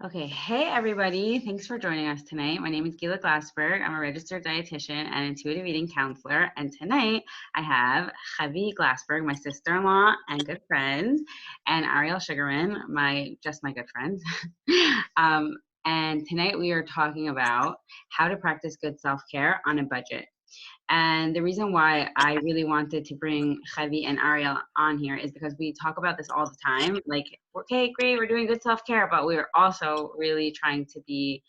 Okay, hey everybody. Thanks for joining us tonight. My name is Gila Glassberg. I'm a registered dietitian and intuitive eating counselor. And tonight I have Chevy Glassberg, my sister-in-law and good friend, and Ariel Sugarman, my good friends. And tonight we are talking about how to practice good self-care on a budget. And the reason why I really wanted to bring Chevy and Ariel on here is because we talk about this all the time. Like, okay, great, we're doing good self-care, but we're also really trying to be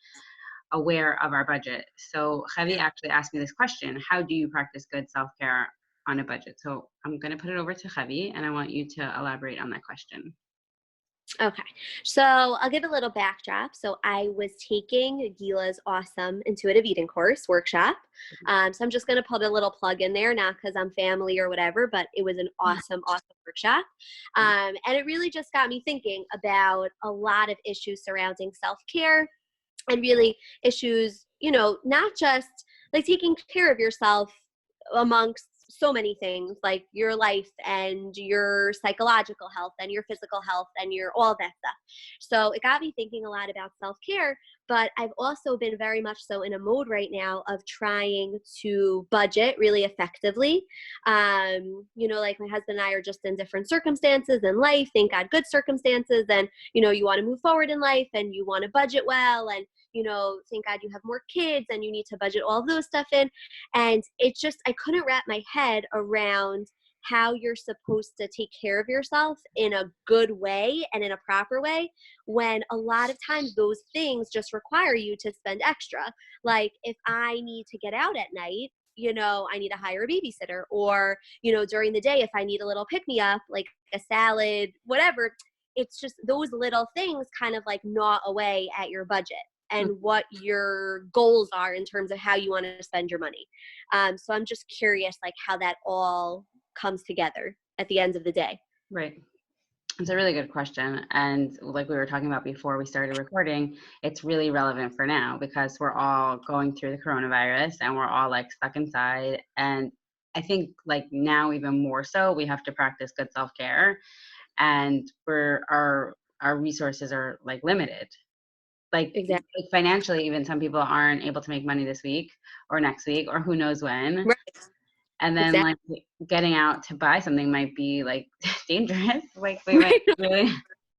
aware of our budget. So Chevy actually asked me this question: how do you practice good self-care on a budget? So I'm going to put it over to Chevy, and I want you to elaborate on that question. Okay, so I'll give a little backdrop. So I was taking Gila's awesome intuitive eating course workshop. So I'm just going to put a little plug in there, not because I'm family or whatever, but it was an awesome workshop. And it really just got me thinking about a lot of issues surrounding self-care and really issues, not just like taking care of yourself amongst so many things like your life and your psychological health and your physical health and your all that stuff. So it got me thinking a lot about self-care, but I've also been very much so in a mode right now of trying to budget really effectively. Like my husband and I are just in different circumstances in life, thank God, good circumstances. And, you want to move forward in life and you want to budget well. And, thank God you have more kids and you need to budget all of those stuff in. And I couldn't wrap my head around how you're supposed to take care of yourself in a good way and in a proper way when a lot of times those things just require you to spend extra. Like if I need to get out at night, I need to hire a babysitter, or, during the day, if I need a little pick me up, like a salad, whatever, it's just those little things kind of like gnaw away at your budget and what your goals are in terms of how you want to spend your money. So I'm just curious, like how that all comes together at the end of the day. Right. It's a really good question. And like we were talking about before we started recording, it's really relevant for now because we're all going through the coronavirus and we're all like stuck inside. And I think like now even more so, we have to practice good self-care, and our resources are like limited. Like Exactly. financially, even some people aren't able to make money this week or next week or who knows when. Right. And then Exactly. like getting out to buy something might be like dangerous. Like we might Right. really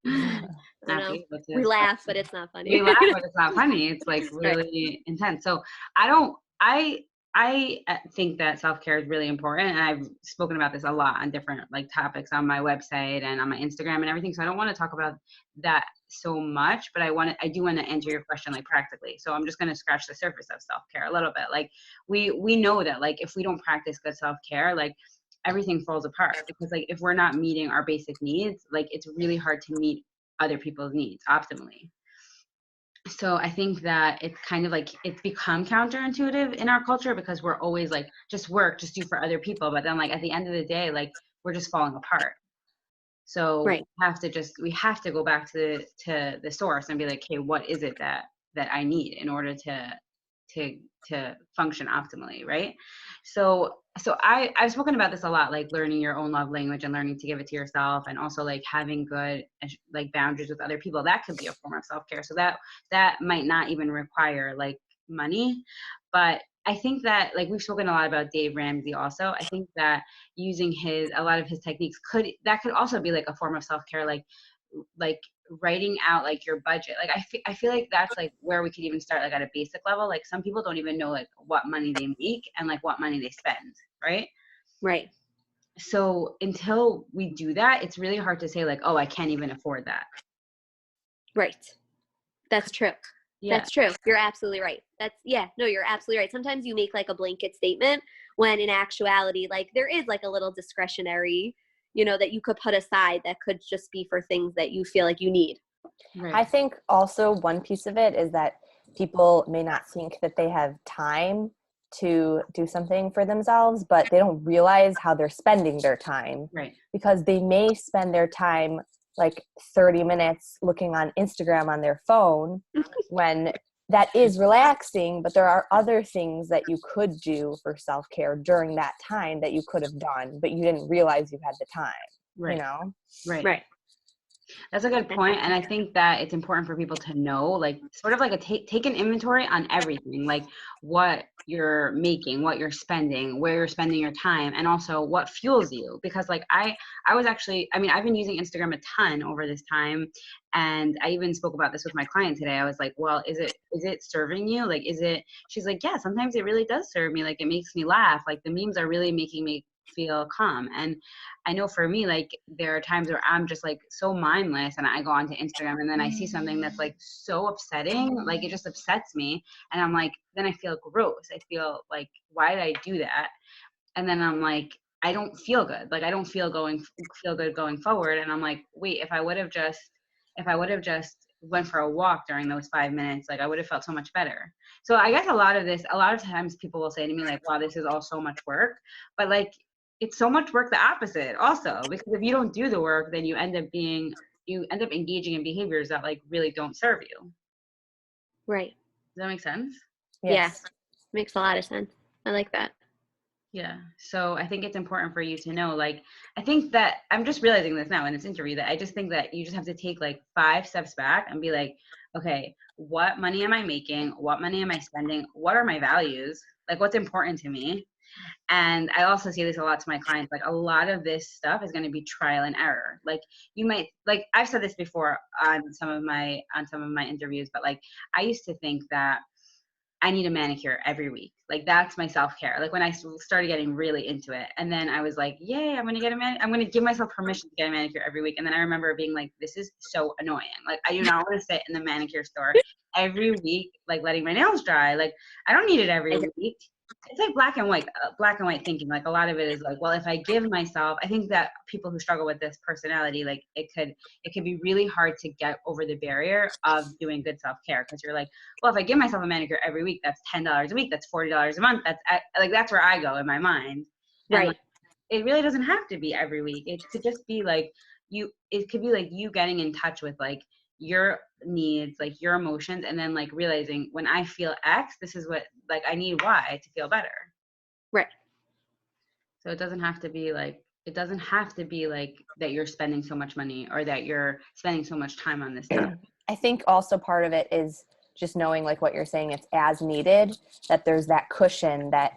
I not know. be able We to. laugh, but it's not We funny. laugh, but it's not funny. It's like Right. really intense. So I don't. I think that self-care is really important, and I've spoken about this a lot on different like topics on my website and on my Instagram and everything. So I don't want to talk about that so much, but I do want to answer your question like practically. So I'm just going to scratch the surface of self-care a little bit. Like we know that like if we don't practice good self-care, like everything falls apart, because like if we're not meeting our basic needs, like it's really hard to meet other people's needs optimally. So I think that it's kind of like it's become counterintuitive in our culture because we're always like just work, just do for other people, but then like at the end of the day, like we're just falling apart. So Right. we have to go back to the source and be like, hey, what is it that I need in order to to function optimally, right? So I've spoken about this a lot, like learning your own love language and learning to give it to yourself, and also like having good like boundaries with other people. That could be a form of self-care. So that might not even require like money, but I think that like we've spoken a lot about Dave Ramsey also. I think that using a lot of his techniques could also be like a form of self-care, like writing out like your budget. Like I feel like that's like where we could even start, like at a basic level. Like some people don't even know like what money they make and like what money they spend, right? Right. So until we do that, it's really hard to say like, oh, I can't even afford that. Right. That's true. Yeah. That's true. You're absolutely right. No, you're absolutely right. Sometimes you make like a blanket statement when in actuality, like there is like a little discretionary, that you could put aside that could just be for things that you feel like you need. Right. I think also one piece of it is that people may not think that they have time to do something for themselves, but they don't realize how they're spending their time. Right. Because they may spend their time like 30 minutes looking on Instagram on their phone when that is relaxing, but there are other things that you could do for self-care during that time that you could have done, but you didn't realize you had the time, Right. you know? Right. Right. That's a good point. And I think that it's important for people to know, like, sort of like take an inventory on everything, like what you're making, what you're spending, where you're spending your time, and also what fuels you. Because like I was actually, I mean, I've been using Instagram a ton over this time. And I even spoke about this with my client today. I was like, well, is it serving you? Like, she's like, yeah, sometimes it really does serve me. Like, it makes me laugh. Like, the memes are really making me feel calm. And I know for me, like, there are times where I'm just like so mindless and I go onto Instagram and then I see something that's like so upsetting, like it just upsets me. And I'm like, then I feel gross. I feel like, why did I do that? And then I'm like, I don't feel good. Like, I don't feel good going forward. And I'm like, wait, if I would have just went for a walk during those 5 minutes, like I would have felt so much better. So I guess a lot of times people will say to me like, wow, this is all so much work. But like, it's so much work the opposite also, because if you don't do the work, then you end up engaging in behaviors that like really don't serve you. Right. Does that make sense? Yes. Yeah. Makes a lot of sense. I like that. Yeah. So I think it's important for you to know, like, I think that I'm just realizing this now in this interview, that I just think that you just have to take like 5 steps back and be like, okay, what money am I making? What money am I spending? What are my values? Like, what's important to me? And I also say this a lot to my clients, like a lot of this stuff is going to be trial and error. Like, you might, like, I've said this before on some of my interviews, but like, I used to think that I need a manicure every week. Like, that's my self-care. Like, when I started getting really into it, and then I was like, yay, I'm going to give myself permission to get a manicure every week. And then I remember being like, this is so annoying. Like, I do not want to sit in the manicure store every week, like letting my nails dry. Like, I don't need it every week. It's like black and white thinking. Like, a lot of it is like, well, if I give myself, I think that people who struggle with this personality, like, it could be really hard to get over the barrier of doing good self-care, because you're like, well, if I give myself a manicure every week, that's $10 a week, that's $40 a month. That's where I go in my mind. And Right. like, it really doesn't have to be every week. It could just be like it could be like you getting in touch with like your needs, like your emotions, and then like realizing, when I feel X, this is what, like, I need Y to feel better. Right. So it doesn't have to be like that you're spending so much money or that you're spending so much time on this stuff. I think also part of it is just knowing, like what you're saying, it's as needed, that there's that cushion that,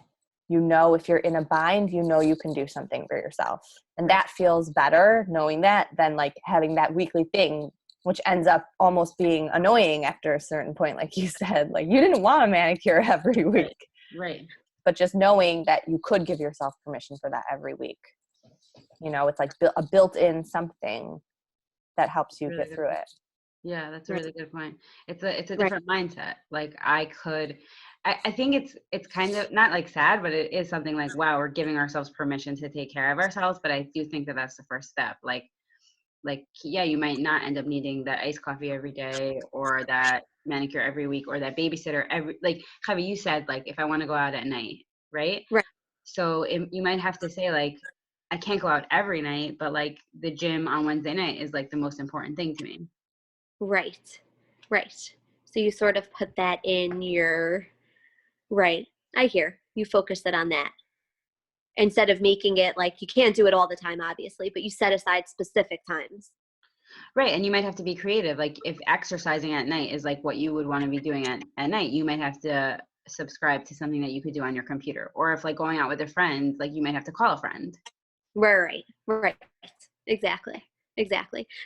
if you're in a bind, you can do something for yourself. And that feels better knowing that than like having that weekly thing, which ends up almost being annoying after a certain point. Like you said, like, you didn't want a manicure every week. Right. But just knowing that you could give yourself permission for that every week. It's like a built-in something that helps you Really get through it. Yeah, that's a really good point. It's a different mindset. Like, I think it's kind of not like sad, but it is something like, wow, we're giving ourselves permission to take care of ourselves. But I do think that that's the first step. Like, yeah, you might not end up needing that iced coffee every day, or that manicure every week, or that babysitter like Javi, you said, like, if I want to go out at night, right? Right. So you might have to say, like, I can't go out every night, but like the gym on Wednesday night is like the most important thing to me. Right. Right. So you sort of put that in your, right. I hear you focus it on that, instead of making it like, you can't do it all the time, obviously, but you set aside specific times. Right. And you might have to be creative. Like, if exercising at night is like what you would want to be doing at night, you might have to subscribe to something that you could do on your computer. Or if like going out with a friend, like, you might have to call a friend. Right. Exactly.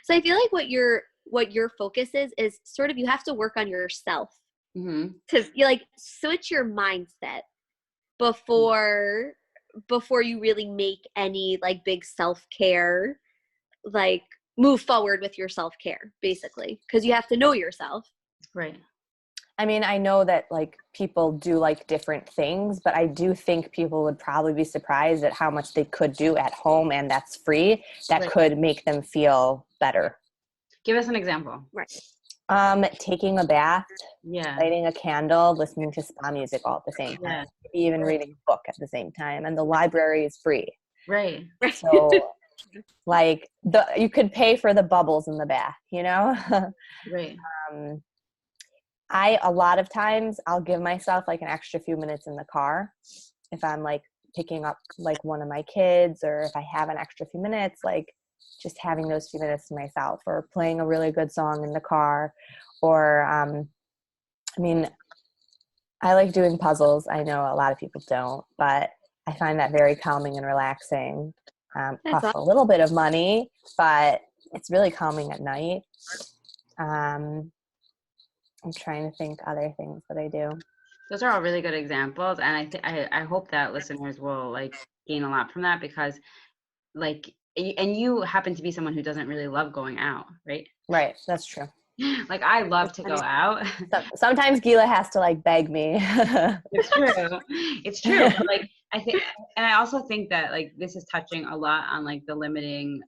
So I feel like what your focus is sort of, you have to work on yourself to you like switch your mindset before you really make any like big self-care, like move forward with your self-care, basically, because you have to know yourself. Right. I mean, I know that like people do like different things, but I do think people would probably be surprised at how much they could do at home, and that's free, that could make them feel better. Give us an example. Right. Taking a bath, Yeah. lighting a candle, listening to spa music all at the same time, Yeah. maybe even reading a book at the same time, and the library is free. Right. So like you could pay for the bubbles in the bath, Right. A lot of times I'll give myself like an extra few minutes in the car if I'm like picking up like one of my kids, or if I have an extra few minutes, like just having those few minutes to myself, or playing a really good song in the car, or I mean, I like doing puzzles. I know a lot of people don't, but I find that very calming and relaxing. That's Costs awesome. a little bit of money, but it's really calming at night. I'm trying to think other things that I do. Those are all really good examples, and I hope that listeners will like gain a lot from that, because like and you happen to be someone who doesn't really love going out, right? Right. That's true. Like I love That's to go funny. out. Sometimes Gila has to like beg me. It's true. It's true. But like I think, and I also think that like this is touching a lot on like the limiting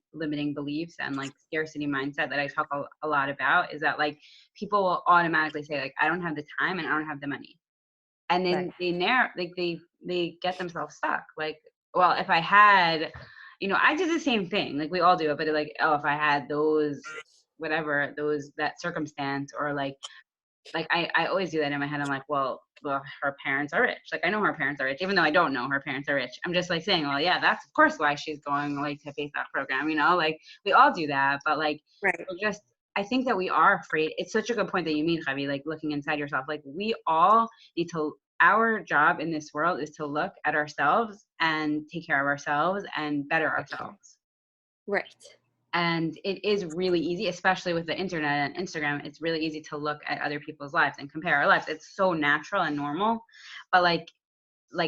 beliefs and like scarcity mindset that I talk a lot about, is that like people will automatically say like I don't have the time and I don't have the money. And then Right. they get themselves stuck. Like, well, if I had, I did the same thing. Like we all do it, but like, oh, if I had those, whatever, that circumstance, or like I always do that in my head. I'm like, well, her parents are rich. Like I know her parents are rich, even though I don't know her parents are rich. I'm just like saying, well, yeah, that's of course why she's going like to face that program. Like we all do that, but like Right. we're just. I think that we are afraid. It's such a good point that you made, Javi, like looking inside yourself. Like we all need to, our job in this world is to look at ourselves and take care of ourselves and better ourselves. Right. And it is really easy, especially with the internet and Instagram. It's really easy to look at other people's lives and compare our lives. It's so natural and normal. But like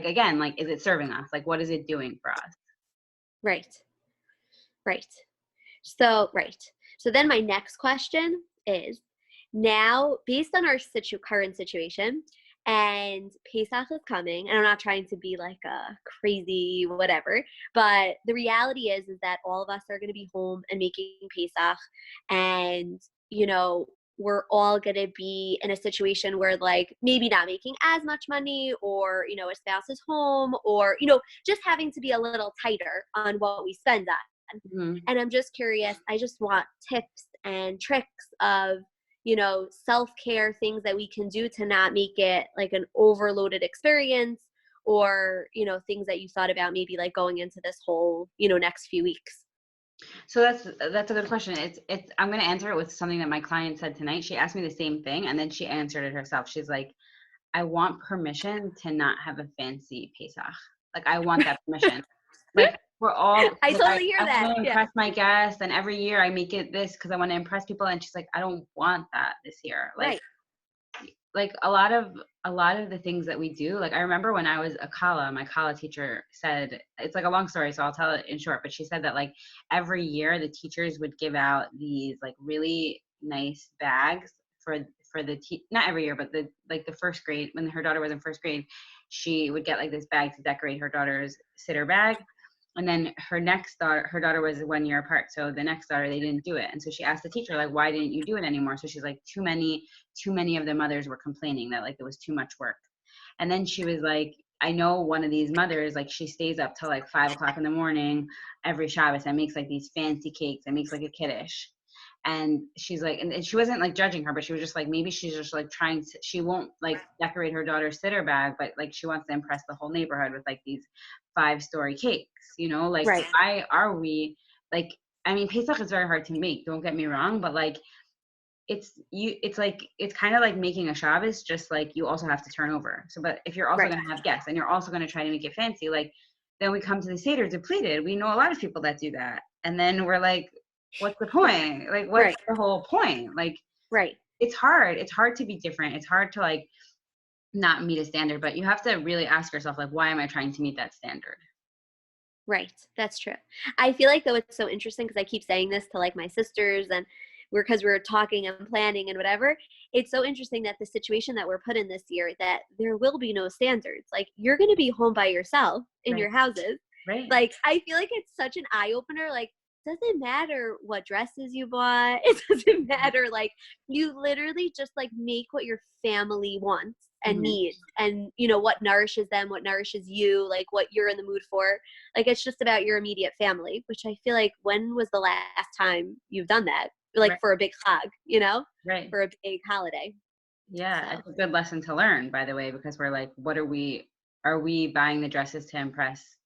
again, like, is it serving us? Like, what is it doing for us? Right. Right. Right. So then my next question is, now based on our current situation, and Pesach is coming, and I'm not trying to be like a crazy whatever, but the reality is that all of us are going to be home and making Pesach, and we're all going to be in a situation where like maybe not making as much money, or a spouse is home, or just having to be a little tighter on what we spend on. Mm-hmm. And I'm just curious, I just want tips and tricks of self-care, things that we can do to not make it like an overloaded experience, or things that you thought about maybe like going into this whole next few weeks. So that's a good question. It's I'm going to answer it with something that my client said tonight. She asked me the same thing, and then she answered it herself. She's like, I want permission to not have a fancy Pesach. Like I want that permission. Like we're all, I like, totally hear I that. want to Yeah. impress my guests, and every year I make it this because I want to impress people. And she's like, I don't want that this year. Right. Like a lot of the things that we do. Like I remember when I was a Kala, my Kala teacher said, it's like a long story, so I'll tell it in short, but she said that like every year the teachers would give out these like really nice bags for the not every year, but the first grade, when her daughter was in first grade, she would get like this bag to decorate her daughter's sitter bag. And then her daughter was 1 year apart. So the next daughter, they didn't do it. And so she asked the teacher, like, why didn't you do it anymore? So she's like, too many of the mothers were complaining that like it was too much work. And then she was like, I know one of these mothers, like she stays up till like 5 o'clock in the morning every Shabbos and makes like these fancy cakes and makes like a kiddush. And she's like, and she wasn't like judging her, but she was just like, maybe she's just like she won't like decorate her daughter's sitter bag, but like she wants to impress the whole neighborhood with like these 5-story cakes, like Right. why are we like, I mean, Pesach is very hard to make, don't get me wrong, but like it's like it's kind of like making a Shabbos, just like you also have to turn over. So but if you're also Right. going to have guests and you're also going to try to make it fancy, like then we come to the Seder depleted. We know a lot of people that do that, and then we're like, what's the point? Like what's Right. the whole point? Like Right. it's hard to be different. It's hard to like not meet a standard, but you have to really ask yourself, like, why am I trying to meet that standard? Right. That's true. I feel like though it's so interesting because I keep saying this to like my sisters, and because we're talking and planning and whatever. It's so interesting that the situation that we're put in this year, that there will be no standards. Like you're going to be home by yourself in Right. your houses. Right. Like I feel like it's such an eye opener. Like doesn't matter what dresses you bought. It doesn't matter. Like you literally just like make what your family wants and needs, and what nourishes them, what nourishes you, like what you're in the mood for. Like it's just about your immediate family, which I feel like, when was the last time you've done that? Like Right. for a big hug, Right. for a big holiday. Yeah, So it's a good lesson to learn, by the way, because we're like, are we buying the dresses to impress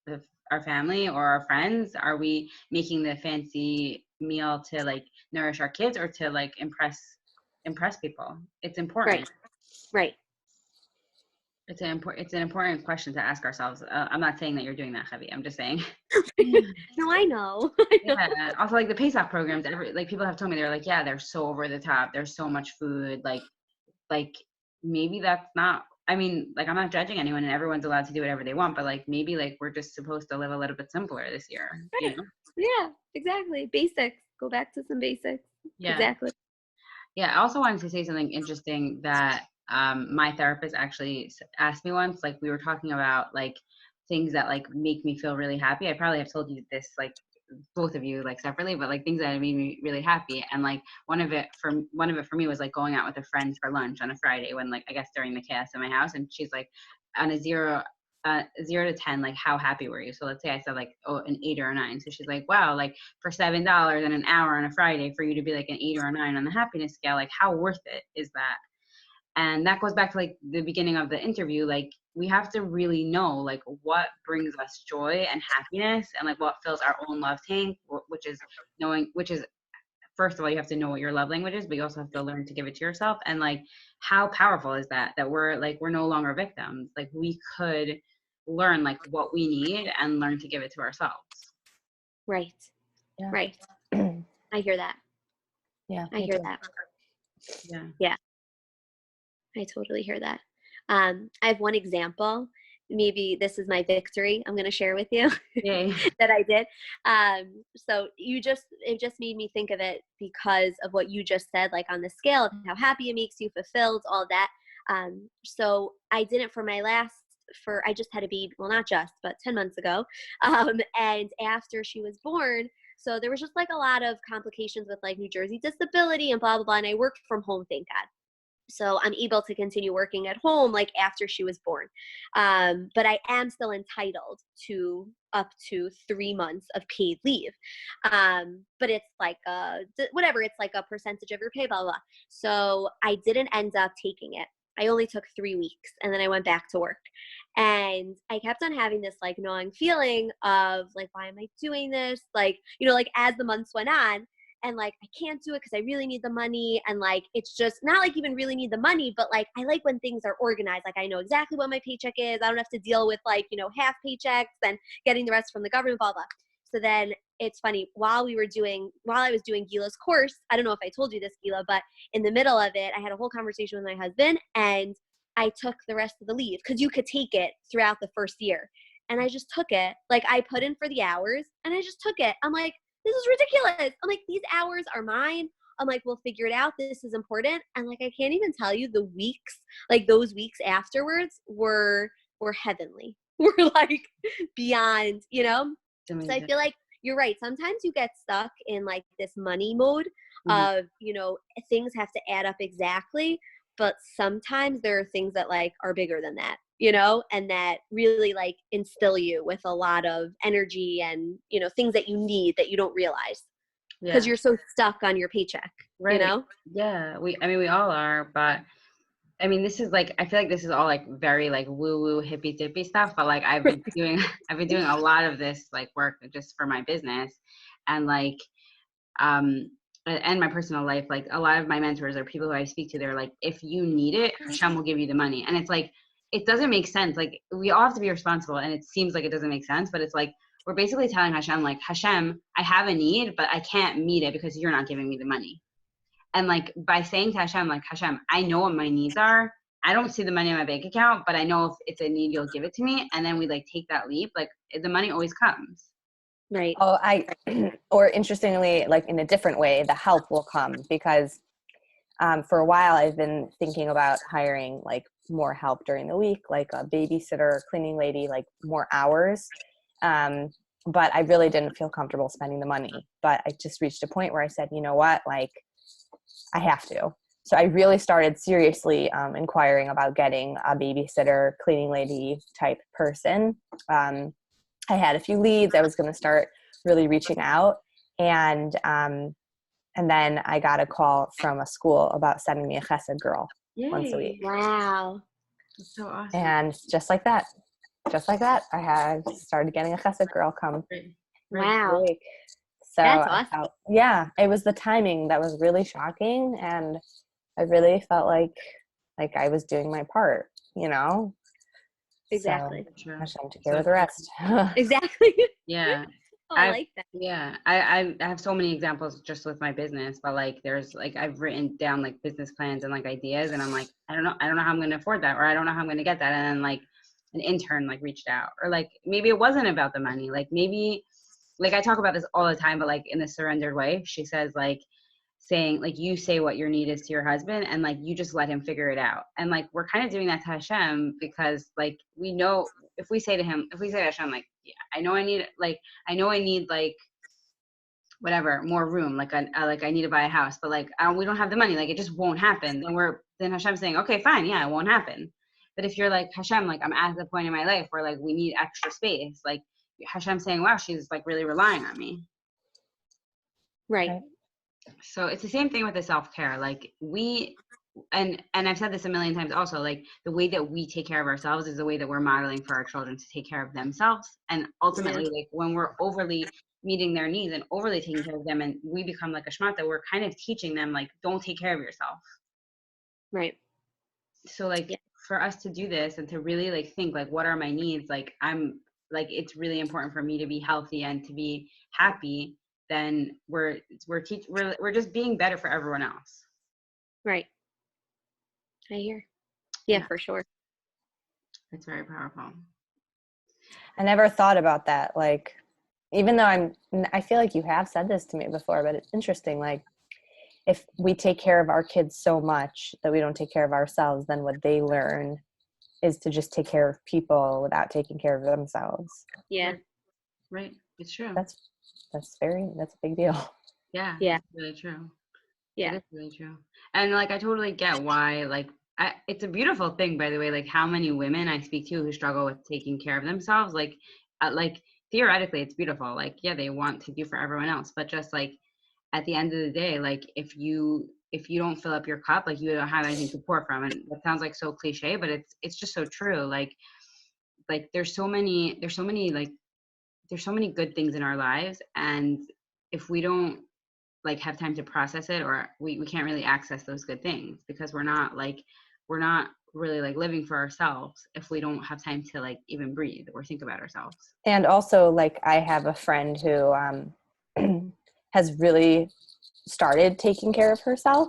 our family or our friends? Are we making the fancy meal to like nourish our kids or to like impress people? It's important. Right. It's an important question to ask ourselves. I'm not saying that you're doing that, Chevy. I'm just saying. No, I know. Yeah. Also, like the Pesach programs, like people have told me, they're like, yeah, they're so over the top. There's so much food. Like maybe that's not. I mean, like I'm not judging anyone, and everyone's allowed to do whatever they want. But like maybe like we're just supposed to live a little bit simpler this year. You know? Yeah, exactly. Basics. Go back to some basics. Yeah. Exactly. Yeah. I also wanted to say something interesting that my therapist actually asked me once. Like we were talking about like things that like make me feel really happy. I probably have told you this like both of you like separately, but like things that made me really happy. And like one of it for me was like going out with a friend for lunch on a Friday when like I guess during the chaos in my house, and she's like on a 0 to 10, like how happy were you? So let's say I said like an 8 or a 9. So she's like, wow, like for $7 and an hour on a Friday for you to be like an 8 or a 9 on the happiness scale, like how worth it is that? And that goes back to like the beginning of the interview. Like we have to really know like what brings us joy and happiness and like what fills our own love tank, which is first of all, you have to know what your love language is, but you also have to learn to give it to yourself. And like how powerful is that we're no longer victims. Like we could learn like what we need and learn to give it to ourselves. Right. Yeah. Right. I hear that. Yeah. I hear that. Yeah. I totally hear that. I have one example. Maybe this is my victory I'm going to share with you. Yay. That I did. So it just made me think of it because of what you just said, like on the scale of how happy it makes you, fulfilled, all that. So I did it I just had a baby, well, not just, but 10 months ago. And after she was born, so there was just like a lot of complications with like New Jersey disability and blah, blah, blah. And I worked from home, thank God. So I'm able to continue working at home like after she was born. But I am still entitled to up to 3 months of paid leave. But it's like it's like a percentage of your pay, blah, blah, blah. So I didn't end up taking it. I only took 3 weeks and then I went back to work. And I kept on having this like gnawing feeling of like, why am I doing this? Like, like as the months went on, and like I can't do it because I really need the money, and like it's just not like even really need the money, but like I like when things are organized. Like I know exactly what my paycheck is. I don't have to deal with like half paychecks and getting the rest from the government, blah blah. So then it's funny, while I was doing Gila's course, I don't know if I told you this, Gila, but in the middle of it I had a whole conversation with my husband and I took the rest of the leave because you could take it throughout the first year, and I just took it. Like I put in for the hours and I just took it. I'm like, this is ridiculous. I'm like, these hours are mine. I'm like, we'll figure it out. This is important. And like, I can't even tell you the weeks, like those weeks afterwards were heavenly. We're like beyond, So I feel like you're right. Sometimes you get stuck in like this money mode of, things have to add up exactly. But sometimes there are things that like are bigger than that, and that really like instill you with a lot of energy and, things that you need that you don't realize because you're so stuck on your paycheck, right. Yeah. We all are, but I mean, this is like, I feel like this is all like very like woo woo hippy dippy stuff, but like I've been doing a lot of this like work just for my business and like, and my personal life. Like a lot of my mentors or people who I speak to, they're like, if you need it, Hashem will give you the money. And it's like, it doesn't make sense. Like we all have to be responsible, and it seems like it doesn't make sense, but it's like, we're basically telling Hashem, like, Hashem, I have a need, but I can't meet it because you're not giving me the money. And like by saying to Hashem, like, Hashem, I know what my needs are. I don't see the money in my bank account, but I know if it's a need, you'll give it to me. And then we like take that leap. Like the money always comes. Right. Oh, or interestingly, like in a different way, the help will come because for a while I've been thinking about hiring like more help during the week, like a babysitter, cleaning lady, like more hours. But I really didn't feel comfortable spending the money. But I just reached a point where I said, you know what, like I have to. So I really started seriously inquiring about getting a babysitter, cleaning lady type person. I had a few leads. I was going to start really reaching out. And then I got a call from a school about sending me a chesed girl once a week. Wow. That's so awesome. And just like that. just like that, I had started getting a chesed girl come Right. Wow. week. So That's I awesome. felt, yeah, it was the timing that was really shocking, and I really felt like I was doing my part, you know. Exactly. So True. Hashem took care of the rest. Exactly. Yeah. Oh, I like that. Yeah, I have so many examples just with my business, but like there's like I've written down like business plans and like ideas, and I'm like I don't know how I'm gonna afford that, or I don't know how I'm gonna get that, and then like an intern like reached out, or like maybe it wasn't about the money, like maybe like I talk about this all the time, but like in the surrendered way, she says like saying like you say what your need is to your husband, and like you just let him figure it out, and like we're kind of doing that to Hashem because like we know if we say to Hashem like yeah I know I need like whatever more room like I need to buy a house, but like we don't have the money, like it just won't happen, then Hashem's saying okay fine, yeah, it won't happen. But if you're like Hashem, like I'm at the point in my life where like we need extra space, like Hashem's saying wow, she's like really relying on me. Right. Right. So it's the same thing with the self-care, like and I've said this a million times also, like the way that we take care of ourselves is the way that we're modeling for our children to take care of themselves. And ultimately like when we're overly meeting their needs and overly taking care of them, and we become like a shmata, we're kind of teaching them like don't take care of yourself. Right. So like Yeah. for us to do this and to really like think like what are my needs, like I'm like it's really important for me to be healthy and to be happy, then we're just being better for everyone else. Right. I hear. Yeah, Yeah. for sure. It's very powerful. I never thought about that. Like, even though I feel like you have said this to me before, but it's interesting. Like, if we take care of our kids so much that we don't take care of ourselves, then what they learn is to just take care of people without taking care of themselves. Yeah. Right. It's true. That's a big deal. Yeah. Yeah. It's really true. Yeah. It is really true. And like, I totally get why, like, it's a beautiful thing, by the way, like how many women I speak to who struggle with taking care of themselves, like theoretically it's beautiful. Like, yeah, they want to do for everyone else, but just like at the end of the day, like if you don't fill up your cup, like you don't have anything to pour from. And that sounds like so cliche, but it's just so true. Like there's so many good things in our lives, and if we don't like have time to process it, or we can't really access those good things because we're not really like living for ourselves if we don't have time to like even breathe or think about ourselves. And also, like, I have a friend who has really started taking care of herself,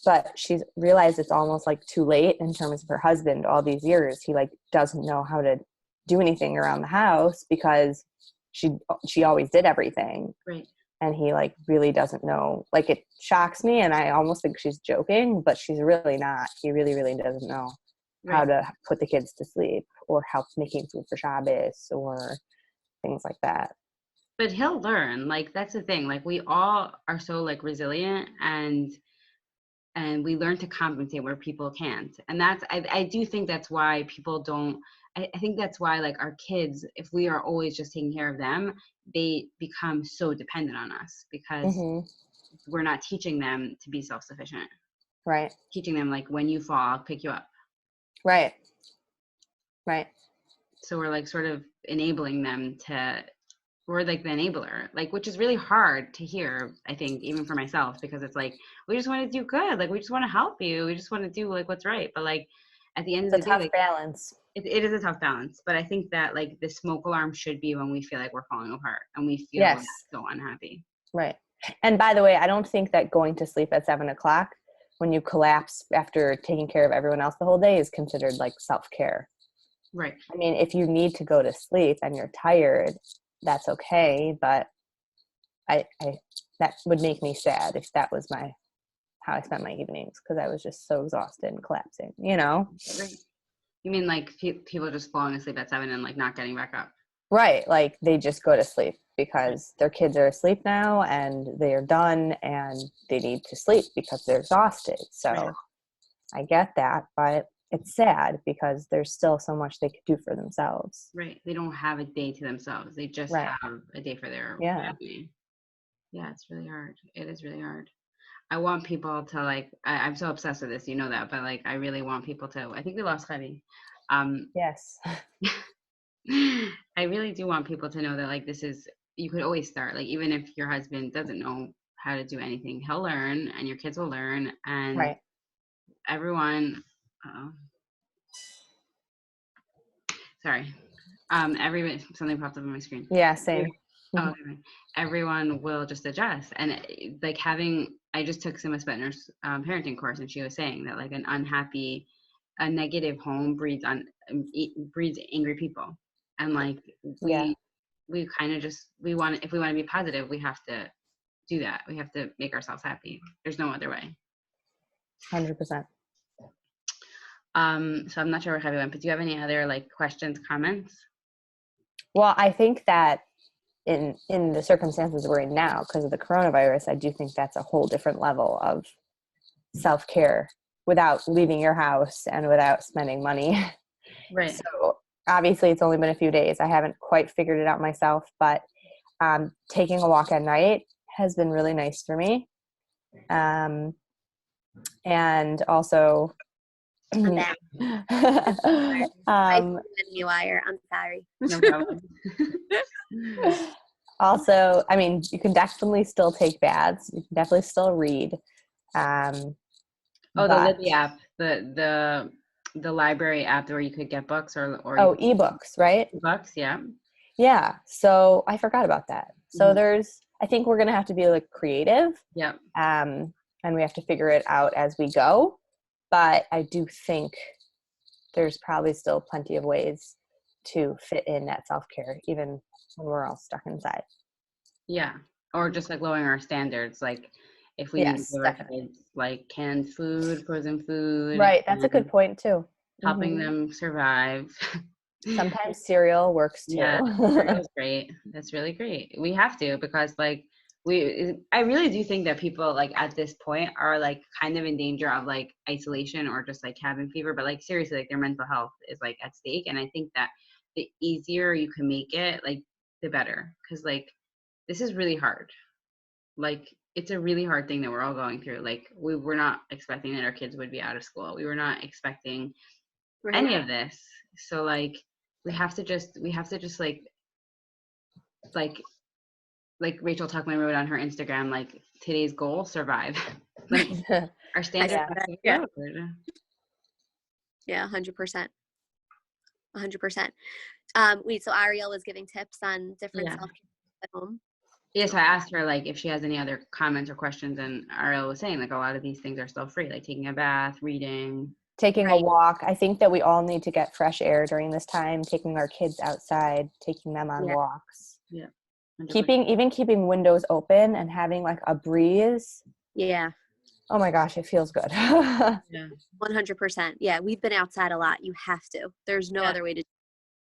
but she's realized it's almost like too late in terms of her husband. All these years he like doesn't know how to do anything around the house because she always did everything. Right. And he like really doesn't know. Like, it shocks me, and I almost think she's joking, but she's really not. He really, really doesn't know how to put the kids to sleep or help making food for Shabbos or things like that. But he'll learn. Like that's the thing. Like we all are so like resilient, and we learn to compensate where people can't. And that's I do think that's why people don't. I think that's why like our kids, if we are always just taking care of them, they become so dependent on us because Mm-hmm. we're not teaching them to be self-sufficient. Right. Teaching them like when you fall, I'll pick you up. Right. So we're like sort of enabling them to, we're like the enabler, like, which is really hard to hear, I think, even for myself, because it's like, we just want to do good. Like, we just want to help you. We just want to do like what's right. But like, at the end It's of a the day, tough like, balance. it is a tough balance. But I think that like the smoke alarm should be when we feel like we're falling apart and we feel Yes. so unhappy. Right. And by the way, I don't think that going to sleep at 7:00 when you collapse after taking care of everyone else the whole day is considered like self-care. Right. I mean, if you need to go to sleep and you're tired, that's okay. But I that would make me sad if that was how I spent my evenings, because I was just so exhausted and collapsing, you know? Right. You mean like people just falling asleep at 7 and like not getting back up? Right. Like they just go to sleep because their kids are asleep now and they are done and they need to sleep because they're exhausted. So Right. I get that, but it's sad because there's still so much they could do for themselves. Right. They don't have a day to themselves. They just Right. have a day for their Yeah. family. Yeah, it's really hard. It is really hard. I want people to like, I'm so obsessed with this, you know that, but like, I really want people to, I think we lost Chevy. Yes. I really do want people to know that like this is, you could always start, like even if your husband doesn't know how to do anything, he'll learn and your kids will learn, and Right. everyone, uh, sorry, everyone, something popped up on my screen. Yeah, same. Oh, okay, fine. Everyone will just adjust, and like having, I just took Sima Spetner's parenting course, and she was saying that like a negative home breeds angry people, and like Yeah, we kind of just, we want, if we want to be positive, we have to do that. We have to make ourselves happy. There's no other way. 100%. So I'm not sure where Javi went, but do you have any other like questions, comments? Well, I think that in the circumstances we're in now because of the coronavirus, I do think that's a whole different level of self-care without leaving your house and without spending money. Right. So obviously it's only been a few days. I haven't quite figured it out myself, but taking a walk at night has been really nice for me. And also, I'm back. Wire. I'm sorry. No problem. also, I mean, you can definitely still take baths. You can definitely still read. Oh, the But, Libby app, the library app where you could get books or ebooks, right? books, yeah. Yeah. So I forgot about that. So Mhm. I think we're going to have to be like creative. Yep. And we have to figure it out as we go. But I do think there's probably still plenty of ways to fit in that self-care, even when we're all stuck inside. Yeah. Or just like lowering our standards. Like if we need to Yes, give our definitely. kids like canned food, frozen food, Right. That's a good and point too. helping Hmm. them survive. Sometimes cereal works too. Yeah, cereal's great. That's really great. We have to, because like I really do think that people like at this point are like kind of in danger of like isolation or just like cabin fever, but like seriously, like their mental health is like at stake. And I think that the easier you can make it, like the better. Cause like this is really hard. Like it's a really hard thing that we're all going through. Like we were not expecting that our kids would be out of school. We were not expecting Right. any of this. So like we have to just like like Rachel Tuckman wrote on her Instagram, like today's goal, survive. Like our I standards saw have that. to Yeah. go. Yeah. 100%. 100%. Wait, so Ariel was giving tips on different Yeah. self-care at home. Yeah, so I asked her like if she has any other comments or questions, and Ariel was saying like a lot of these things are still free, like taking a bath, reading. Taking a Right. walk. I think that we all need to get fresh air during this time, taking our kids outside, taking them on Yeah. walks. Yeah. 100%. Keeping windows open and having like a breeze. Yeah. Oh my gosh, it feels good. Yeah. 100%. Yeah. We've been outside a lot. You have to. There's no Yeah. other way to.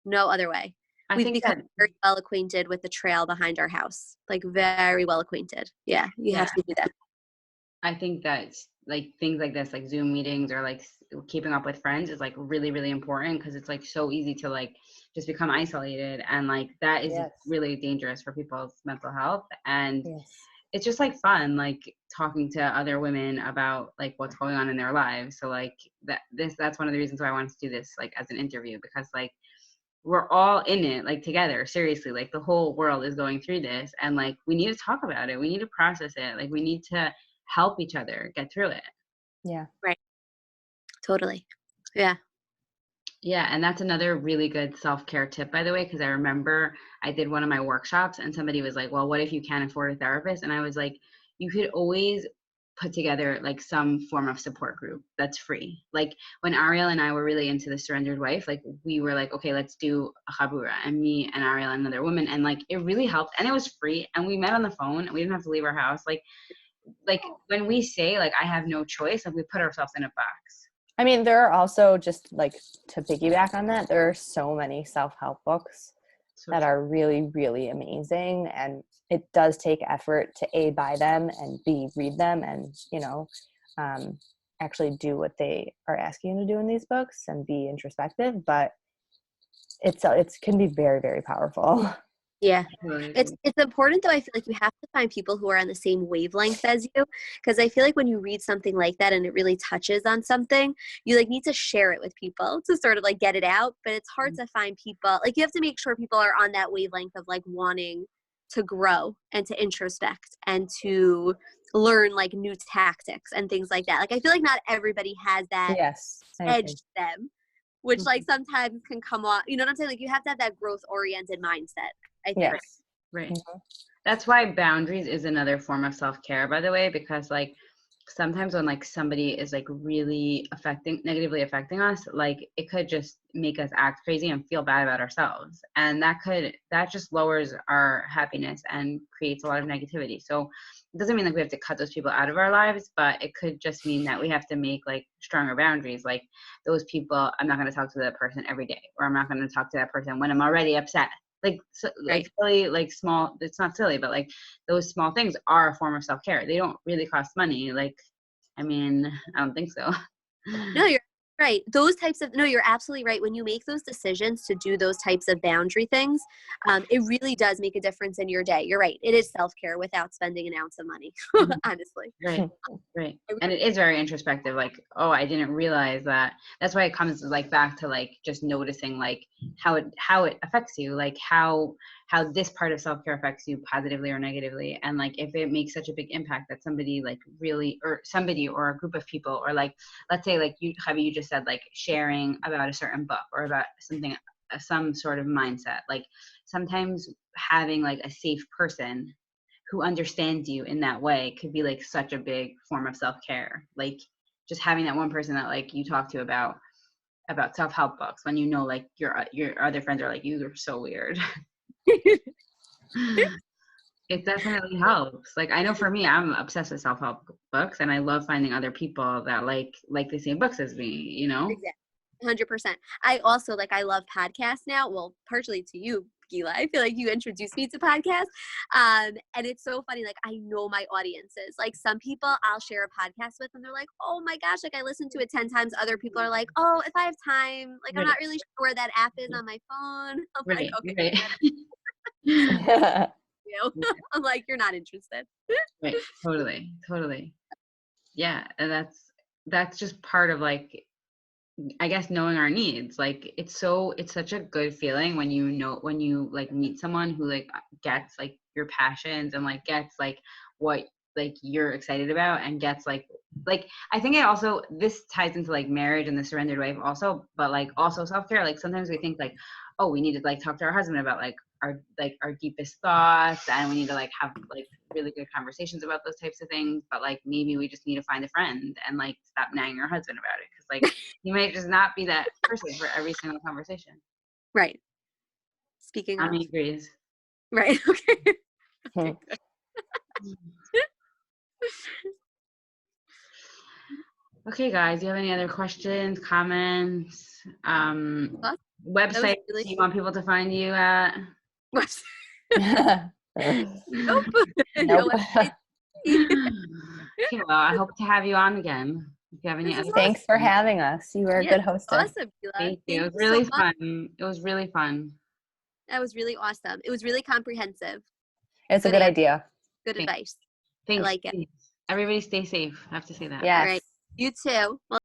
No other way. I We've think become that very well acquainted with the trail behind our house. Like very well acquainted. Yeah. You yeah. have to do that. I think that like things like this, like Zoom meetings or like keeping up with friends is like really, really important, because it's like so easy to like just become isolated, and like that is Yes. really dangerous for people's mental health. And Yes. it's just like fun, like talking to other women about like what's going on in their lives. So like that's one of the reasons why I wanted to do this like as an interview, because like we're all in it like together, seriously, like the whole world is going through this, and like we need to talk about it, we need to process it, like we need to help each other get through it. Yeah. Right. Totally. Yeah. Yeah, and that's another really good self-care tip, by the way, because I remember I did one of my workshops and somebody was like, well, what if you can't afford a therapist? And I was like, you could always put together like some form of support group that's free. Like when Ariel and I were really into the surrendered wife, like we were like, okay, let's do a chabura, and me and Ariel and another woman, and like it really helped, and it was free, and we met on the phone, and we didn't have to leave our house. Like when we say like I have no choice, like we put ourselves in a box. I mean, there are also, just like to piggyback on that, there are so many self-help books So that are really, really amazing. And it does take effort to A, buy them, and B, read them, and, um, actually do what they are asking you to do in these books and be introspective. But it can be very, very powerful. Yeah. Totally It's agree. important though. I feel like you have to find people who are on the same wavelength as you, because I feel like when you read something like that and it really touches on something, you like need to share it with people to sort of like get it out. But it's hard to find people, like you have to make sure people are on that wavelength of like wanting to grow and to introspect and to learn like new tactics and things like that. Like I feel like not everybody has that Yes, I edge agree. to them, which like Mhm. sometimes can come off, you know what I'm saying? Like you have to have that growth oriented mindset, I think. Yes. Right. Mhm. That's why boundaries is another form of self-care, by the way, because like sometimes when like somebody is like really negatively affecting us, like it could just make us act crazy and feel bad about ourselves. And that just lowers our happiness and creates a lot of negativity. So it doesn't mean like we have to cut those people out of our lives, but it could just mean that we have to make like stronger boundaries. Like those people, I'm not going to talk to that person every day, or I'm not going to talk to that person when I'm already upset. Like so, like Right. silly, like small, it's not silly, but like those small things are a form of self-care. They don't really cost money. Like, I mean, I don't think so. No, you're right. Those types of, no, you're absolutely right. When you make those decisions to do those types of boundary things, it really does make a difference in your day. You're right. It is self-care without spending an ounce of money, Mhm. honestly. Right, right. And it is very introspective. Like, oh, I didn't realize that. That's why it comes like back to like just noticing like how it affects you, like how this part of self-care affects you positively or negatively. And like if it makes such a big impact that somebody like really, or somebody or a group of people, or like let's say like you, Javi, you just said like sharing about a certain book or about something, some sort of mindset. Like sometimes having like a safe person who understands you in that way could be like such a big form of self-care. Like just having that one person that like you talk to about self-help books when you know like your other friends are like, you are so weird. It definitely helps. Like I know for me, I'm obsessed with self-help books, and I love finding other people that like the same books as me, you know. Exactly. 100%. I also like, I love podcasts now. Well, partially to you, Gila. I feel like you introduced me to podcasts. And it's so funny. Like, I know my audiences. Like, some people I'll share a podcast with, and they're like, oh my gosh, like, I listened to it 10 times. Other people are like, oh, if I have time, like, I'm Right, not really sure where that app is on my phone. I'm like, right, okay, right. you know? I'm like, you're not interested. Right, totally, totally. Yeah, and that's just part of like I guess knowing our needs. Like it's such a good feeling when you know, when you like meet someone who like gets like your passions and like gets like what like you're excited about, and gets like I think it also, this ties into like marriage and the surrendered wife also, but like also self-care. Like sometimes we think like, oh, we need to like talk to our husband about like our deepest thoughts, and we need to like have like really good conversations about those types of things, but like maybe we just need to find a friend and like stop nagging your husband about it, because like you might just not be that person for every single conversation. Right. Speaking of. Mommy agrees. Right. Okay. Okay, good. Okay, guys, do you have any other questions, comments, Well, that was websites really you want people to find you at? Nope. No Nope. website. Okay, well, I hope to have you on again. If you have any This is other awesome. Thanks for questions. having us. You were a Yeah, good this is hostess. awesome, Gila. Thank you. It Thank was you so really much. fun. It was really fun. That was really awesome. It was really comprehensive. It's a Good good answer. idea. Good Thanks. advice. I Thanks. like it. Everybody stay safe. I have to say that. All Yes. right. You too. Well,